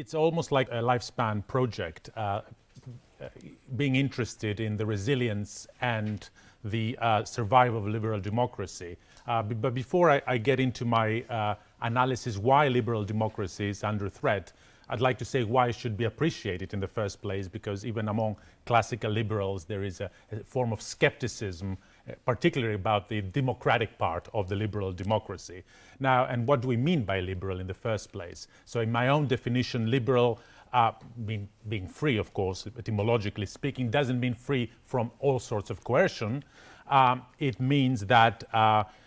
it's almost like a lifespan project, being interested in the resilience and the survival of liberal democracy. But before I get into my analysis why liberal democracy is under threat, I'd like to say why it should be appreciated in the first place, because even among classical liberals there is a form of skepticism, particularly about the democratic part of the liberal democracy. Now, and what do we mean by liberal in the first place? So in my own definition, liberal, being free, of course, etymologically speaking, doesn't mean free from all sorts of coercion. It means that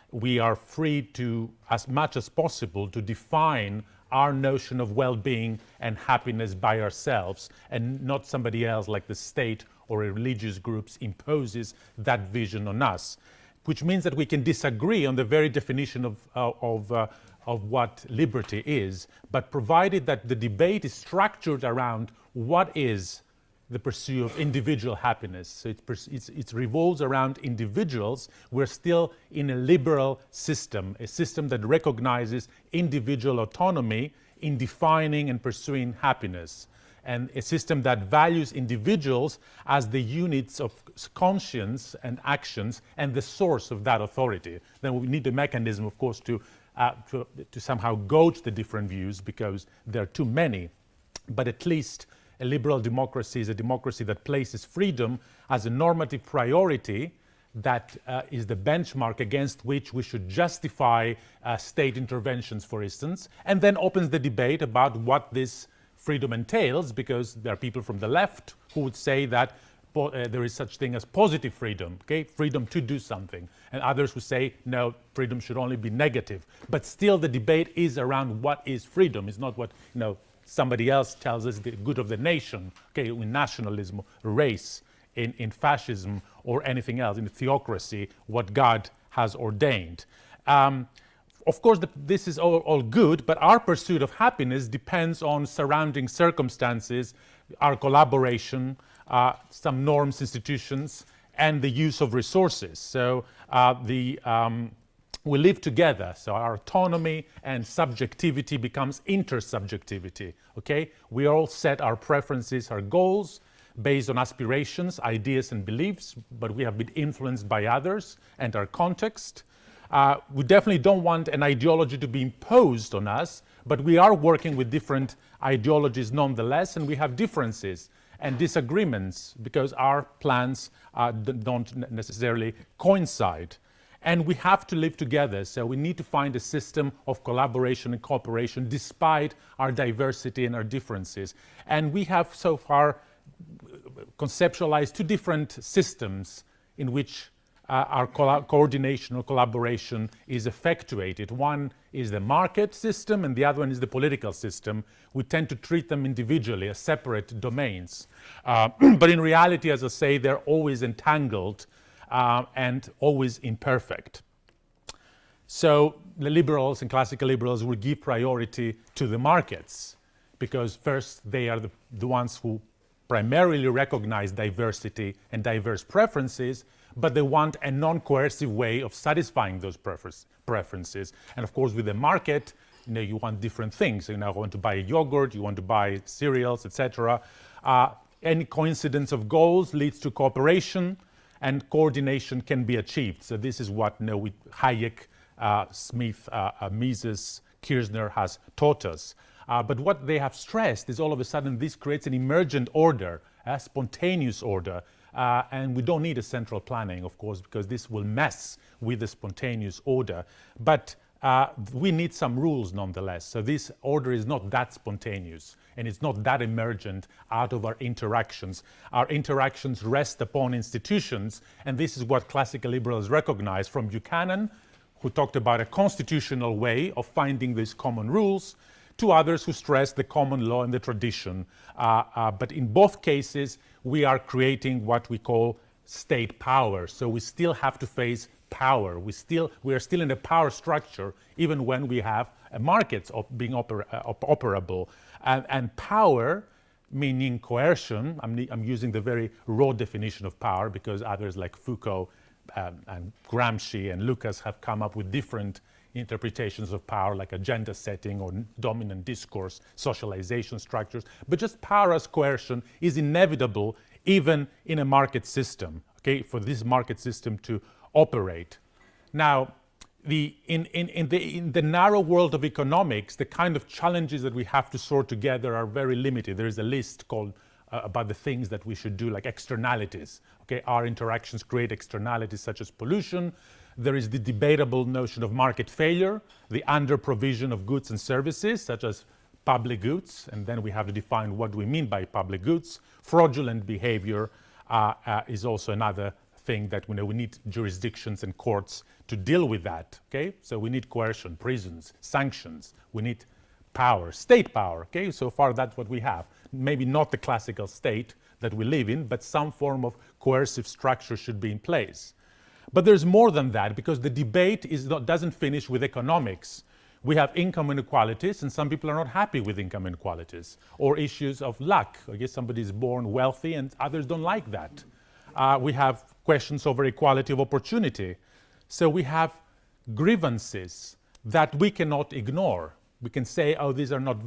we are free to, as much as possible, to define our notion of well-being and happiness by ourselves, and not somebody else, like the state or religious groups, imposes that vision on us, which means that we can disagree on the very definition of what liberty is, but provided that the debate is structured around what is the pursuit of individual happiness. So it revolves around individuals. We're still in a liberal system, a system that recognizes individual autonomy in defining and pursuing happiness, and a system that values individuals as the units of conscience and actions and the source of that authority. Then we need a mechanism, of course, to somehow gauge the different views, because there are too many. But at least a liberal democracy is a democracy that places freedom as a normative priority, that is the benchmark against which we should justify state interventions, for instance, and then opens the debate about what this freedom entails, because there are people from the left who would say that there is such thing as positive freedom, okay, freedom to do something, and others who say no, freedom should only be negative. But still, the debate is around what is freedom. It's not what somebody else tells us the good of the nation, okay, in nationalism, race, in fascism, or anything else, in theocracy, what God has ordained. Of course, this is all good, but our pursuit of happiness depends on surrounding circumstances, our collaboration, some norms, institutions, and the use of resources. So we live together, so our autonomy and subjectivity becomes intersubjectivity, okay? We all set our preferences, our goals, based on aspirations, ideas, and beliefs, but we have been influenced by others and our context. We definitely don't want an ideology to be imposed on us, but we are working with different ideologies nonetheless, and we have differences and disagreements because our plans don't necessarily coincide. And we have to live together, so we need to find a system of collaboration and cooperation despite our diversity and our differences. And we have so far conceptualized two different systems in which our coordination or collaboration is effectuated. One is the market system and the other one is the political system. We tend to treat them individually as separate domains. But in reality, as I say, they're always entangled and always imperfect. So the liberals and classical liberals will give priority to the markets, because first they are the ones who primarily recognize diversity and diverse preferences, but they want a non-coercive way of satisfying those preferences. And of course, with the market, you want different things. You want to buy a yogurt, you want to buy cereals, etc. Any coincidence of goals leads to cooperation, and coordination can be achieved. So this is what Hayek, Smith, Mises, Kirchner has taught us. But what they have stressed is all of a sudden this creates an emergent order, a spontaneous order. And we don't need a central planning, of course, because this will mess with the spontaneous order. But we need some rules nonetheless. So this order is not that spontaneous, and it's not that emergent out of our interactions. Our interactions rest upon institutions, and this is what classical liberals recognize from Buchanan, who talked about a constitutional way of finding these common rules, to others who stress the common law and the tradition. But in both cases, we are creating what we call state power. So we still have to face power. We are still in a power structure, even when we have markets being operable. And power, meaning coercion, I'm using the very raw definition of power, because others like Foucault and Gramsci and Lucas have come up with different interpretations of power like agenda setting or dominant discourse, socialization structures, but just power as coercion is inevitable even in a market system, okay, for this market system to operate. Now, in the narrow world of economics, the kind of challenges that we have to sort together are very limited. There is a list called about the things that we should do, like externalities. Okay, our interactions create externalities such as pollution. There is the debatable notion of market failure, the under-provision of goods and services, such as public goods, and then we have to define what we mean by public goods. Fraudulent behavior is also another thing that we need jurisdictions and courts to deal with that. Okay, so we need coercion, prisons, sanctions. We need power, state power. Okay, so far that's what we have. Maybe not the classical state that we live in, but some form of coercive structure should be in place. But there's more than that, because the debate doesn't finish with economics. We have income inequalities, and some people are not happy with income inequalities, or issues of luck. I guess somebody is born wealthy and others don't like that. We have questions over equality of opportunity. So we have grievances that we cannot ignore. We can say, oh, these are not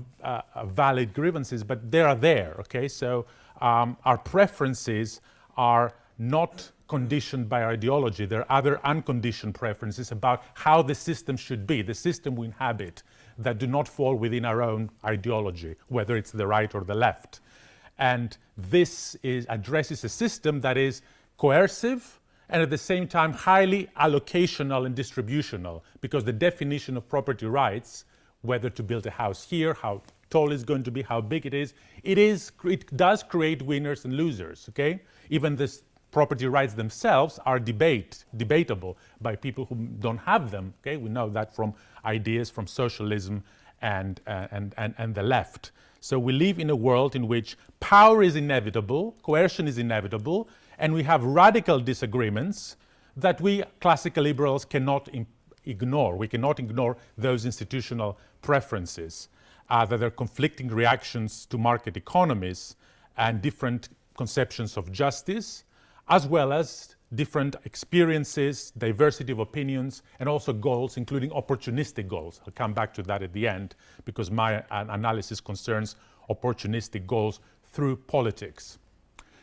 valid grievances, but they are there, okay? So our preferences are not conditioned by our ideology. There are other unconditioned preferences about how the system should be, the system we inhabit, that do not fall within our own ideology, whether it's the right or the left. And this addresses a system that is coercive and at the same time highly allocational and distributional, because the definition of property rights, whether to build a house here, how tall it's going to be, how big it is, it does create winners and losers, okay? Even the property rights themselves are debatable by people who don't have them, okay? We know that from ideas from socialism and the left. So we live in a world in which power is inevitable, coercion is inevitable, and we have radical disagreements that we classical liberals cannot ignore. We cannot ignore those institutional preferences that are conflicting reactions to market economies and different conceptions of justice, as well as different experiences, diversity of opinions, and also goals, including opportunistic goals. I'll come back to that at the end, because my analysis concerns opportunistic goals through politics.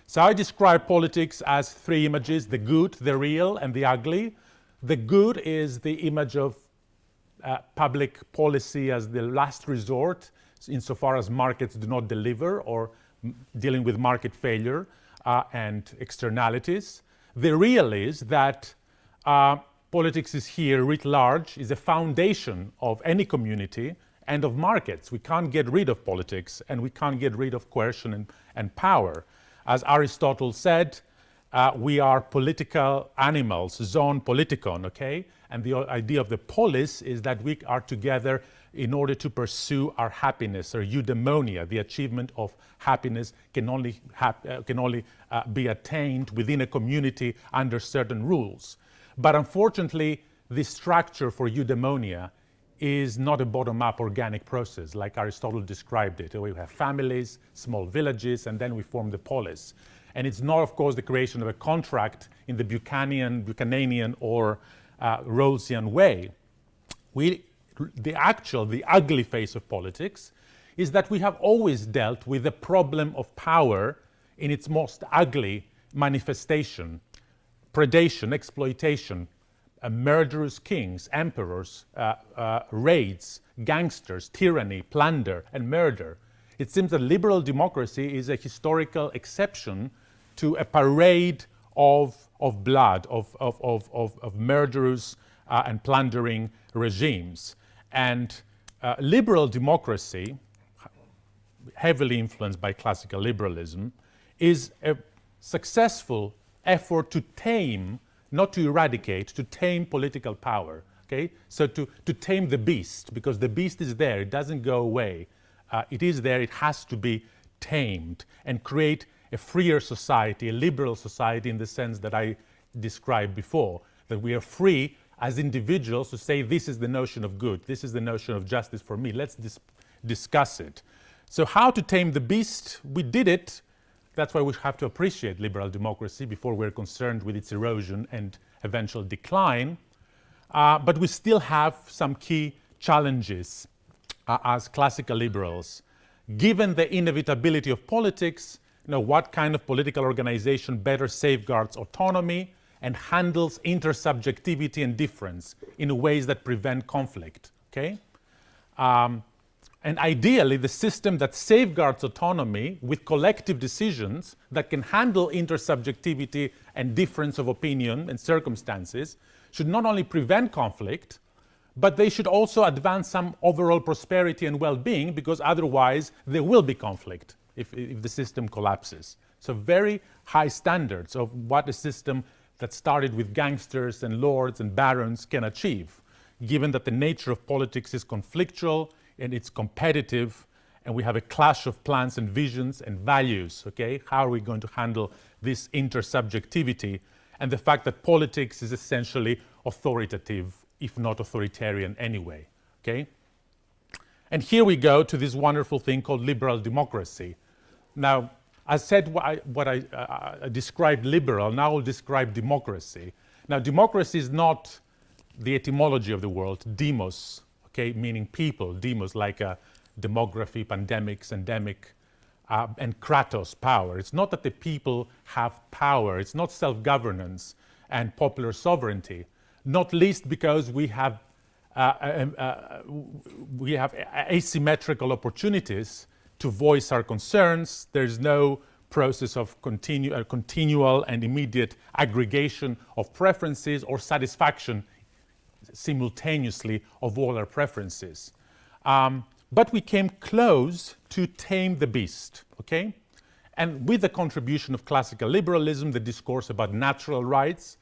So I describe politics as three images: the good, the real, and the ugly. The good is the image of public policy as the last resort, insofar as markets do not deliver, or dealing with market failure and externalities. The real is that politics is here writ large, is a foundation of any community and of markets. We can't get rid of politics, and we can't get rid of coercion and power. As Aristotle said, we are political animals, zoon politikon, okay? And the idea of the polis is that we are together in order to pursue our happiness, or eudaimonia. The achievement of happiness can only be attained within a community under certain rules. But unfortunately, the structure for eudaimonia is not a bottom-up organic process, like Aristotle described it. We have families, small villages, and then we form the polis. And it's not, of course, the creation of a contract in the Buchananian or Rawlsian way. The ugly face of politics is that we have always dealt with the problem of power in its most ugly manifestation: predation, exploitation, murderous kings, emperors, raids, gangsters, tyranny, plunder, and murder. It seems that liberal democracy is a historical exception to a parade of blood, of murderous and plundering regimes. And liberal democracy, heavily influenced by classical liberalism, is a successful effort to tame, not to eradicate, to tame political power. Okay? So to tame the beast, because the beast is there, it doesn't go away. It is there, it has to be tamed, and create a freer society, a liberal society, in the sense that I described before, that we are free as individuals to say, this is the notion of good, this is the notion of justice for me, let's discuss it. So how to tame the beast? We did it. That's why we have to appreciate liberal democracy before we're concerned with its erosion and eventual decline. But we still have some key challenges as classical liberals. Given the inevitability of politics, what kind of political organization better safeguards autonomy and handles intersubjectivity and difference in ways that prevent conflict, okay? And ideally, the system that safeguards autonomy with collective decisions that can handle intersubjectivity and difference of opinion and circumstances should not only prevent conflict, but they should also advance some overall prosperity and well-being, because otherwise there will be conflict if the system collapses. So very high standards of what a system that started with gangsters and lords and barons can achieve, given that the nature of politics is conflictual and it's competitive, and we have a clash of plans and visions and values, okay? How are we going to handle this intersubjectivity and the fact that politics is essentially authoritative, if not authoritarian anyway, okay? And here we go to this wonderful thing called liberal democracy. Now, I said what I described liberal, now I'll describe democracy. Now, democracy is not the etymology of the word, demos, okay, meaning people, demos like demography, pandemics, endemic, and kratos, power. It's not that the people have power, it's not self-governance and popular sovereignty, not least because we have asymmetrical opportunities to voice our concerns. There's no process of continual and immediate aggregation of preferences or satisfaction simultaneously of all our preferences. But we came close to tame the beast, okay? And with the contribution of classical liberalism, the discourse about natural rights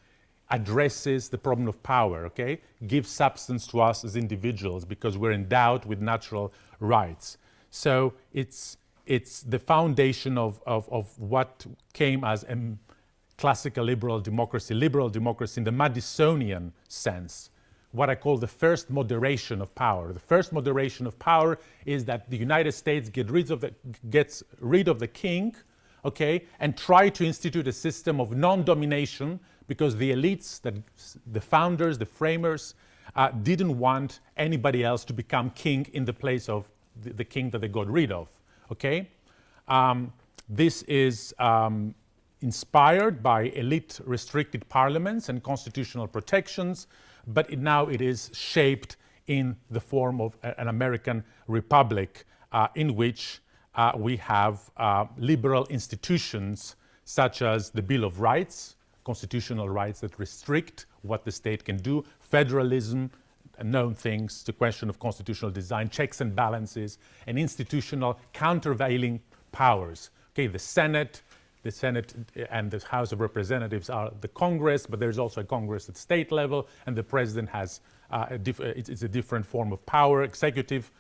addresses the problem of power, okay? Gives substance to us as individuals because we're endowed with natural rights. So it's the foundation of what came as a classical liberal democracy in the Madisonian sense, what I call the first moderation of power. The first moderation of power is that the United States gets rid of the king, okay, and try to institute a system of non-domination, because the elites, the founders, the framers, didn't want anybody else to become king in the place of the king that they got rid of, okay? This is inspired by elite restricted parliaments and constitutional protections, but now it is shaped in the form of an American republic in which we have liberal institutions such as the Bill of Rights, constitutional rights that restrict what the state can do, federalism, known things, the question of constitutional design, checks and balances, and institutional countervailing powers. Okay, the Senate and the House of Representatives are the Congress, but there's also a Congress at state level, and the president has it's a different form of power, executive,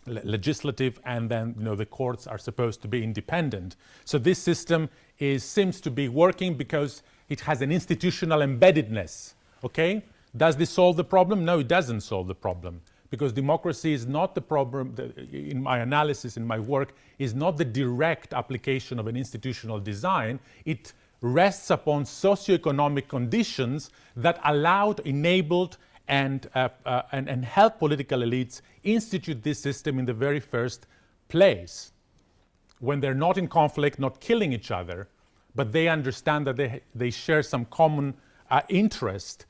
legislative, and then the courts are supposed to be independent. So this system seems to be working because it has an institutional embeddedness. Okay, does this solve the problem? No, it doesn't solve the problem, because democracy is not the problem. In my analysis, in my work, is not the direct application of an institutional design. It rests upon socioeconomic conditions that allowed, enabled, and help political elites institute this system in the very first place, when they're not in conflict, not killing each other, but they understand that they share some common interest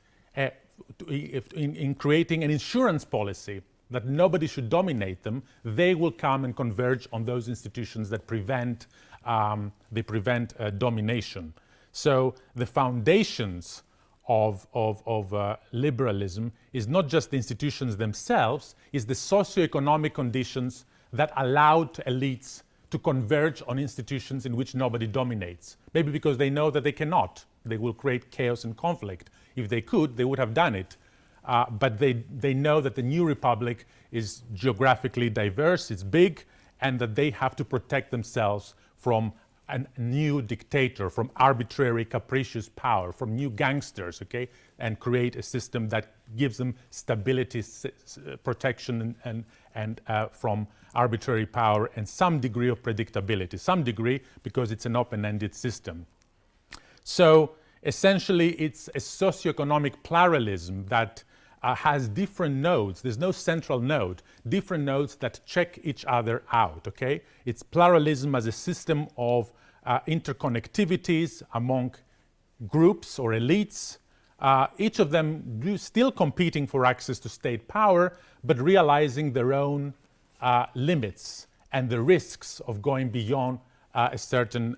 in creating an insurance policy that nobody should dominate them. They will come and converge on those institutions that prevent domination. So the foundations of liberalism is not just the institutions themselves, is the socioeconomic conditions that allowed elites to converge on institutions in which nobody dominates. Maybe because they know that they cannot. They will create chaos and conflict. If they could, they would have done it. But they know that the new republic is geographically diverse, it's big, and that they have to protect themselves from a new dictator, from arbitrary, capricious power, from new gangsters, okay? And create a system that gives them stability, protection, and from arbitrary power, and some degree of predictability. Some degree, because it's an open-ended system. So Essentially, it's a socioeconomic pluralism that has different nodes. There's no central node, different nodes that check each other out, okay? It's pluralism as a system of interconnectivities among groups or elites, each of them still competing for access to state power, but realizing their own limits and the risks of going beyond a certain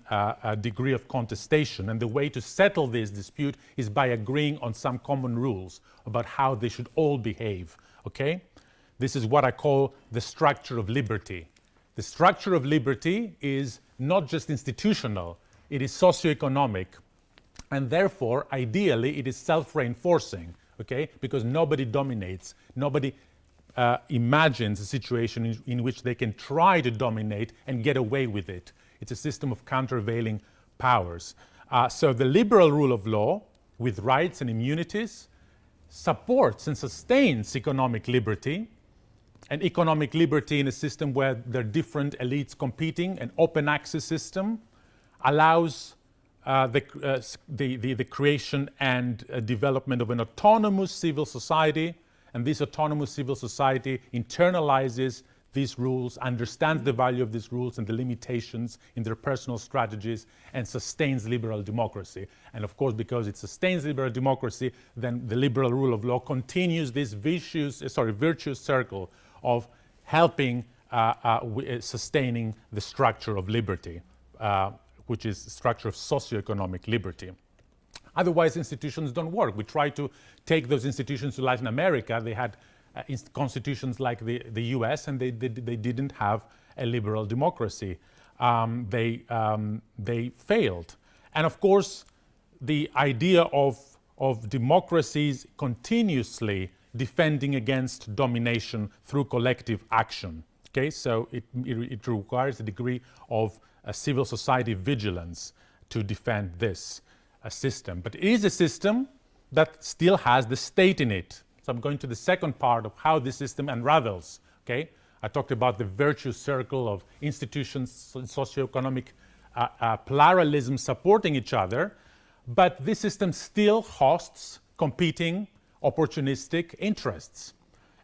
degree of contestation. And the way to settle this dispute is by agreeing on some common rules about how they should all behave, okay? This is what I call the structure of liberty. The structure of liberty is not just institutional, it is socioeconomic, and therefore, ideally, it is self-reinforcing, okay? Because nobody dominates, nobody imagines a situation in which they can try to dominate and get away with it. It's a system of countervailing powers. So the liberal rule of law, with rights and immunities, supports and sustains economic liberty, and economic liberty in a system where there are different elites competing, an open access system, allows the creation and development of an autonomous civil society, and this autonomous civil society internalizes these rules, understands the value of these rules and the limitations in their personal strategies, and sustains liberal democracy. And of course, because it sustains liberal democracy, then the liberal rule of law continues this virtuous circle of helping sustaining the structure of liberty, which is the structure of socioeconomic liberty. Otherwise, institutions don't work. We try to take those institutions to Latin America. They had constitutions like the US, and they didn't have a liberal democracy. They failed. And of course, the idea of democracies continuously defending against domination through collective action. Okay, so it requires a degree of civil society vigilance to defend this system. But it is a system that still has the state in it. So I'm going to the second part of how this system unravels. Okay, I talked about the virtuous circle of institutions, socioeconomic pluralism supporting each other, but this system still hosts competing opportunistic interests.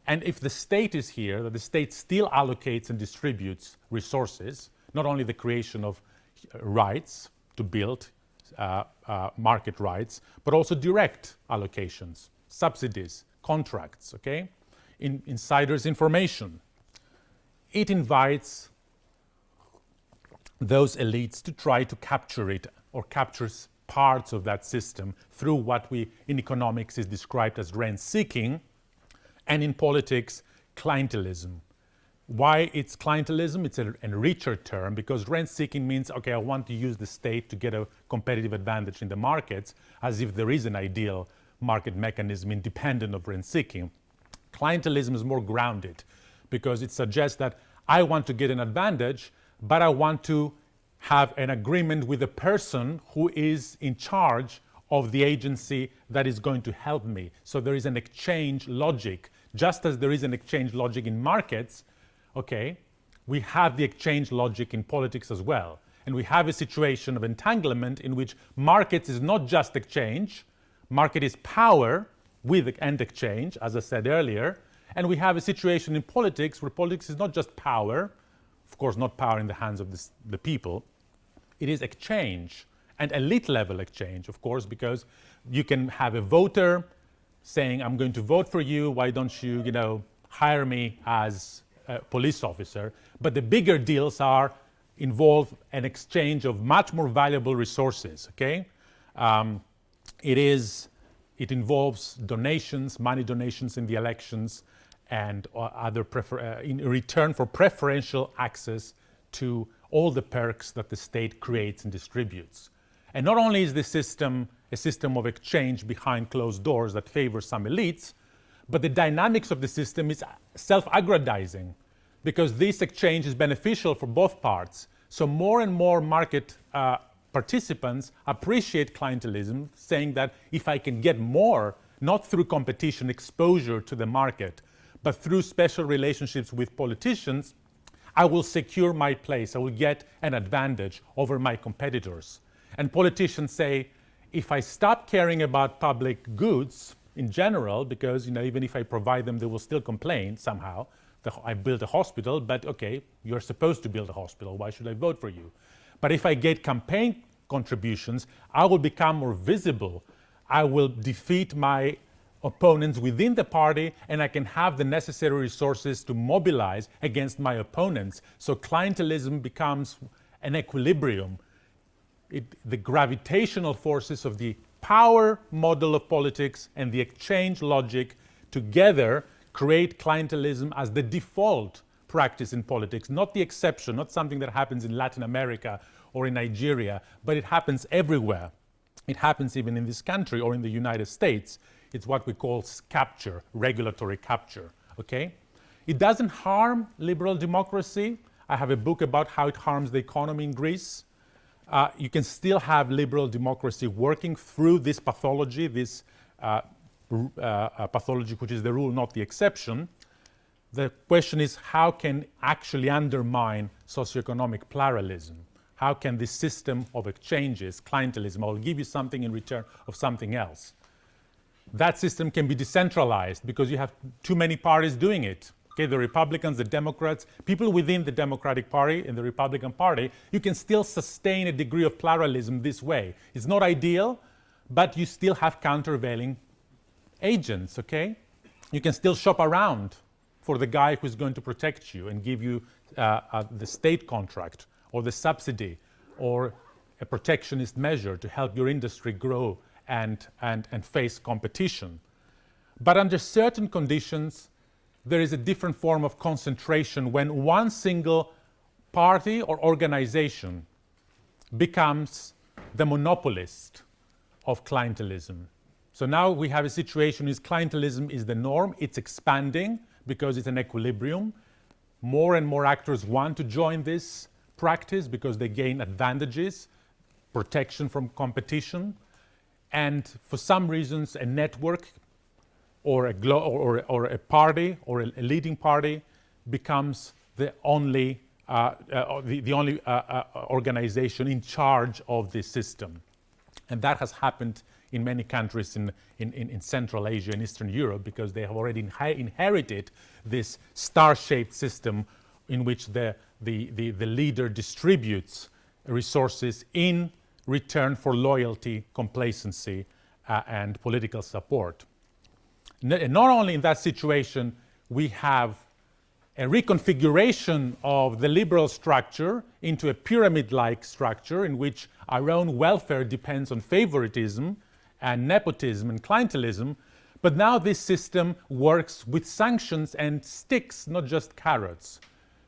And if the state is here, that the state still allocates and distributes resources, not only the creation of rights to build market rights, but also direct allocations, subsidies, contracts, okay? Insiders' information. It invites those elites to try to capture it or captures parts of that system through what we in economics is described as rent-seeking, and in politics, clientelism. Why it's clientelism? It's a richer term because rent-seeking means, okay, I want to use the state to get a competitive advantage in the markets, as if there is an ideal market mechanism independent of rent-seeking. Clientelism is more grounded because it suggests that I want to get an advantage, but I want to have an agreement with the person who is in charge of the agency that is going to help me. So there is an exchange logic. Just as there is an exchange logic in markets, okay, we have the exchange logic in politics as well. And we have a situation of entanglement in which markets is not just exchange, market is power with and exchange, as I said earlier. And we have a situation in politics where politics is not just power, of course not power in the hands of the people, it is exchange, and elite level exchange, of course, because you can have a voter saying, I'm going to vote for you, why don't you, hire me as a police officer? But the bigger deals involve an exchange of much more valuable resources, okay? It involves donations, money donations in the elections, and other in return for preferential access to all the perks that the state creates and distributes. And not only is this system a system of exchange behind closed doors that favors some elites, but the dynamics of the system is self-aggrandizing because this exchange is beneficial for both parts. So more and more market participants appreciate clientelism, saying that if I can get more, not through competition, exposure to the market, but through special relationships with politicians, I will secure my place, I will get an advantage over my competitors. And politicians say, If I stop caring about public goods in general, because even if I provide them, they will still complain somehow. I built a hospital, but okay, you're supposed to build a hospital. Why should I vote for you? But if I get campaign contributions, I will become more visible. I will defeat my opponents within the party, and I can have the necessary resources to mobilize against my opponents. So clientelism becomes an equilibrium. The gravitational forces of the power model of politics and the exchange logic together create clientelism as the default practice in politics, not the exception, not something that happens in Latin America or in Nigeria, but it happens everywhere. It happens even in this country or in the United States. It's what we call capture, regulatory capture, okay? It doesn't harm liberal democracy. I have a book about how it harms the economy in Greece. You can still have liberal democracy working through this pathology, this pathology which is the rule, not the exception. The question is, how can actually undermine socioeconomic pluralism? How can this system of exchanges, clientelism, I'll give you something in return of something else. That system can be decentralized because you have too many parties doing it. Okay, the Republicans, the Democrats, people within the Democratic Party and the Republican Party, you can still sustain a degree of pluralism this way. It's not ideal, but you still have countervailing agents, okay? You can still shop around for the guy who's going to protect you and give you the state contract or the subsidy or a protectionist measure to help your industry grow and face competition. But under certain conditions, there is a different form of concentration when one single party or organization becomes the monopolist of clientelism. So now we have a situation where clientelism is the norm. It's expanding because it's an equilibrium. More and more actors want to join this practice because they gain advantages, protection from competition, and for some reasons a network or a party or a leading party becomes the only organization in charge of this system. And that has happened in many countries in Central Asia and Eastern Europe because they have already inherited this star-shaped system in which the leader distributes resources in return for loyalty, complacency, and political support. Not only in that situation, we have a reconfiguration of the liberal structure into a pyramid-like structure in which our own welfare depends on favoritism and nepotism and clientelism, but now this system works with sanctions and sticks, not just carrots.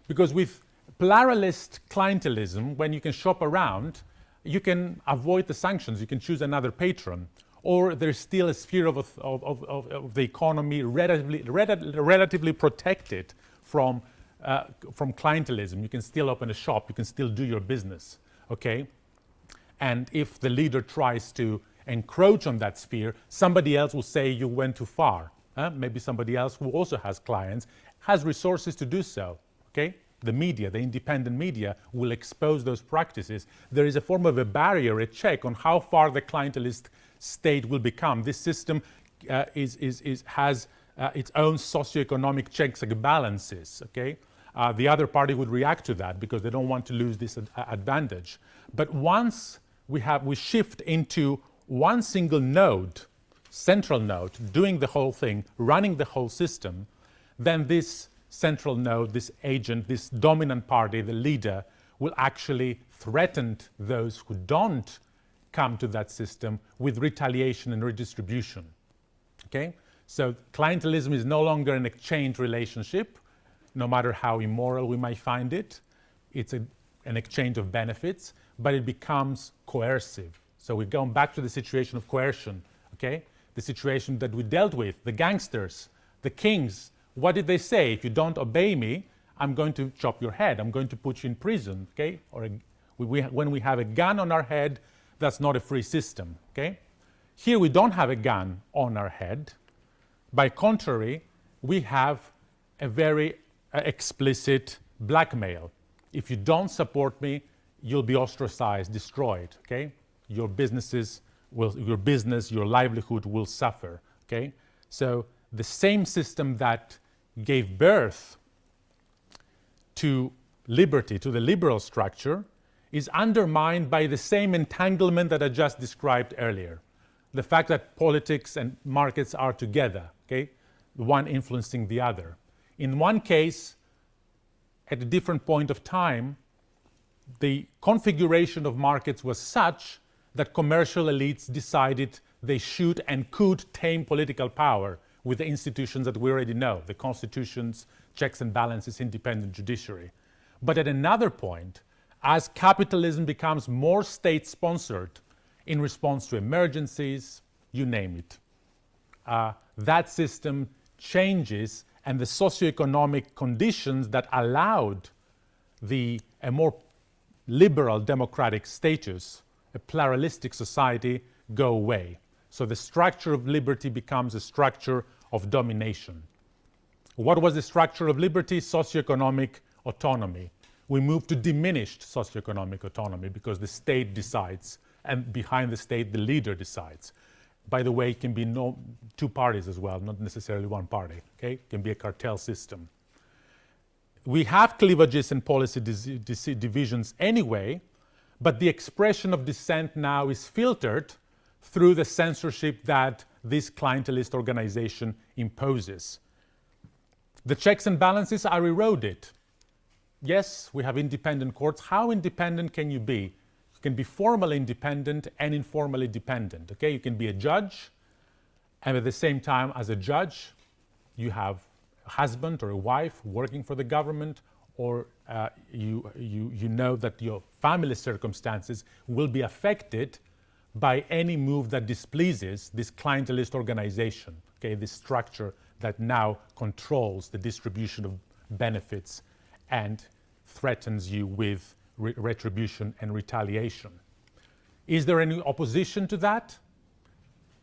Because with pluralist clientelism, when you can shop around, you can avoid the sanctions, you can choose another patron. Or there's still a sphere of the economy relatively protected from clientelism. You can still open a shop, you can still do your business, okay? And if the leader tries to encroach on that sphere, somebody else will say you went too far. Maybe somebody else who also has clients, has resources to do so, okay? The media, the independent media, will expose those practices. There is a form of a barrier, a check on how far the clientelist state will become. This system has its own socioeconomic checks and balances, okay? The other party would react to that because they don't want to lose this advantage. But once we shift into one single node, central node, doing the whole thing, running the whole system, then this central node, this agent, this dominant party, the leader, will actually threaten those who don't come to that system with retaliation and redistribution, okay? So clientelism is no longer an exchange relationship, no matter how immoral we might find it. It's an exchange of benefits, but it becomes coercive. So we're going back to the situation of coercion, okay? The situation that we dealt with, the gangsters, the kings. What did they say? If you don't obey me, I'm going to chop your head. I'm going to put you in prison, okay? Or when we have a gun on our head, that's not a free system, okay? Here we don't have a gun on our head. By contrary, we have a very explicit blackmail. If you don't support me, you'll be ostracized, destroyed, okay? Your businesses your business, your livelihood will suffer. Okay, so the same system that gave birth to liberty, to the liberal structure, is undermined by the same entanglement that I just described earlier. The fact that politics and markets are together, okay, one influencing the other. In one case, at a different point of time, the configuration of markets was such that commercial elites decided they should and could tame political power with the institutions that we already know, the constitutions, checks and balances, independent judiciary. But at another point, as capitalism becomes more state-sponsored in response to emergencies, you name it, that system changes, and the socioeconomic conditions that allowed a more liberal democratic status, a pluralistic society, go away. So the structure of liberty becomes a structure of domination. What was the structure of liberty? Socioeconomic autonomy. We move to diminished socioeconomic autonomy because the state decides, and behind the state, the leader decides. By the way, it can be two parties as well, not necessarily one party. Okay? It can be a cartel system. We have cleavages and policy divisions anyway, but the expression of dissent now is filtered through the censorship that this clientelist organization imposes. The checks and balances are eroded. Yes, we have independent courts. How independent can you be? You can be formally independent and informally dependent. Okay, you can be a judge, and at the same time, as a judge, you have a husband or a wife working for the government, or you know that your family circumstances will be affected by any move that displeases this clientelist organization. Okay, this structure that now controls the distribution of benefits and threatens you with retribution and retaliation. Is there any opposition to that?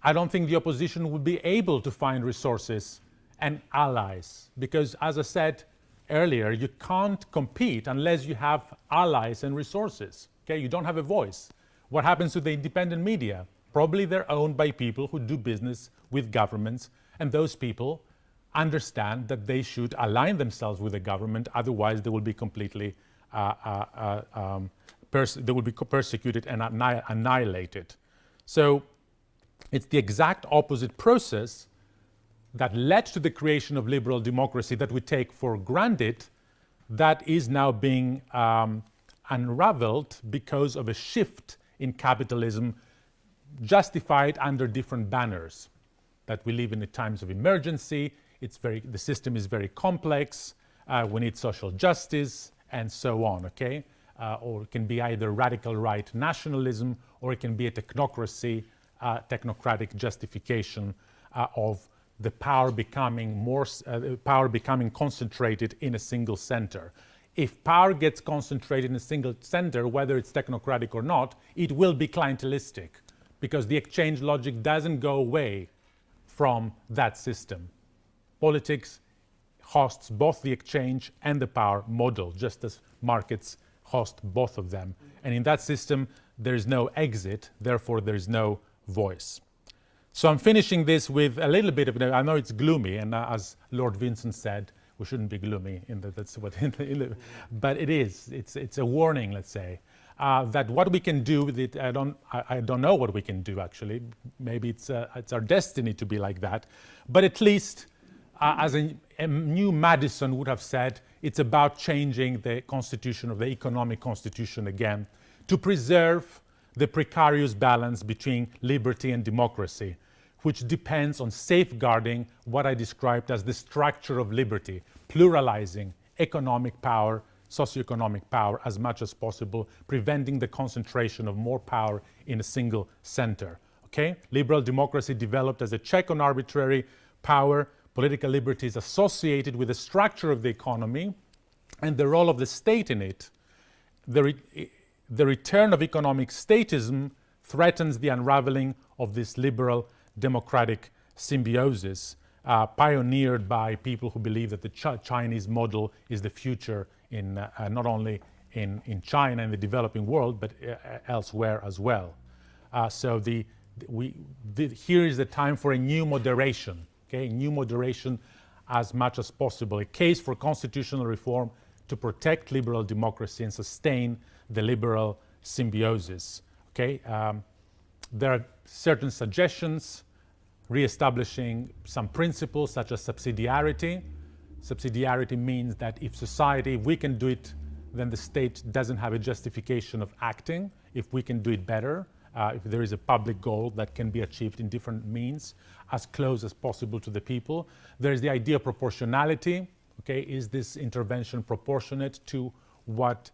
I don't think the opposition would be able to find resources and allies, because as I said earlier, you can't compete unless you have allies and resources. Okay, you don't have a voice. What happens to the independent media? Probably they're owned by people who do business with governments, and those people understand that they should align themselves with the government, otherwise they will be completely they will be persecuted and annihilated. So it's the exact opposite process that led to the creation of liberal democracy that we take for granted that is now being unraveled because of a shift in capitalism justified under different banners. That we live in the times of emergency, the system is very complex, we need social justice, and so on, okay? Or it can be either radical right nationalism, or it can be a technocracy, technocratic justification of the power becoming concentrated in a single center. If power gets concentrated in a single center, whether it's technocratic or not, it will be clientelistic, because the exchange logic doesn't go away from that system. Politics hosts both the exchange and the power model, just as markets host both of them. And in that system, there is no exit, therefore there is no voice. So I'm finishing this with a little bit of, I know it's gloomy, and as Lord Vinson said, we shouldn't be gloomy, but it is. It's a warning, let's say, that what we can do with it, I don't know what we can do actually. Maybe it's our destiny to be like that, but at least as a new Madison would have said, it's about changing the constitution of the economic constitution again to preserve the precarious balance between liberty and democracy, which depends on safeguarding what I described as the structure of liberty, pluralizing economic power, socioeconomic power as much as possible, preventing the concentration of more power in a single center. Okay? Liberal democracy developed as a check on arbitrary power. Political liberty is associated with the structure of the economy and the role of the state in it. The return of economic statism threatens the unraveling of this liberal democratic symbiosis pioneered by people who believe that the Chinese model is the future in not only in China and the developing world, but elsewhere as well. So the Here is the time for a new moderation, okay? New moderation as much as possible. A case for constitutional reform to protect liberal democracy and sustain the liberal symbiosis, okay? There are certain suggestions re-establishing some principles such as subsidiarity. Subsidiarity means that if we can do it, then the state doesn't have a justification of acting. If we can do it better, if there is a public goal that can be achieved in different means, as close as possible to the people. There is the idea of proportionality. Okay, is this intervention proportionate to what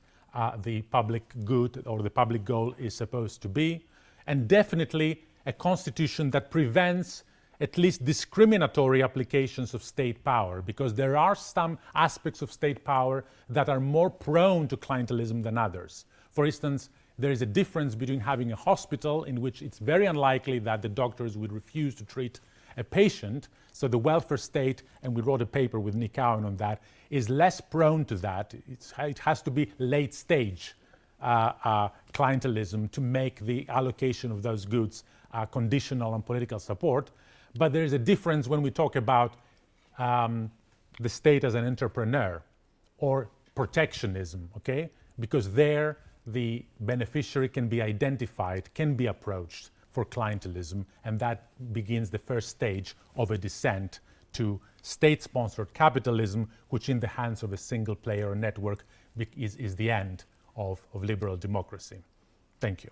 the public good or the public goal is supposed to be? And definitely a constitution that prevents at least discriminatory applications of state power, because there are some aspects of state power that are more prone to clientelism than others. For instance, there is a difference between having a hospital in which it's very unlikely that the doctors would refuse to treat a patient, so the welfare state, and we wrote a paper with Nick Cowan on that, is less prone to that. It has to be late stage clientelism to make the allocation of those goods conditional on political support. But there is a difference when we talk about the state as an entrepreneur or protectionism, okay? Because there the beneficiary can be identified, can be approached for clientelism, and that begins the first stage of a descent to state-sponsored capitalism, which in the hands of a single player network is the end of liberal democracy. Thank you.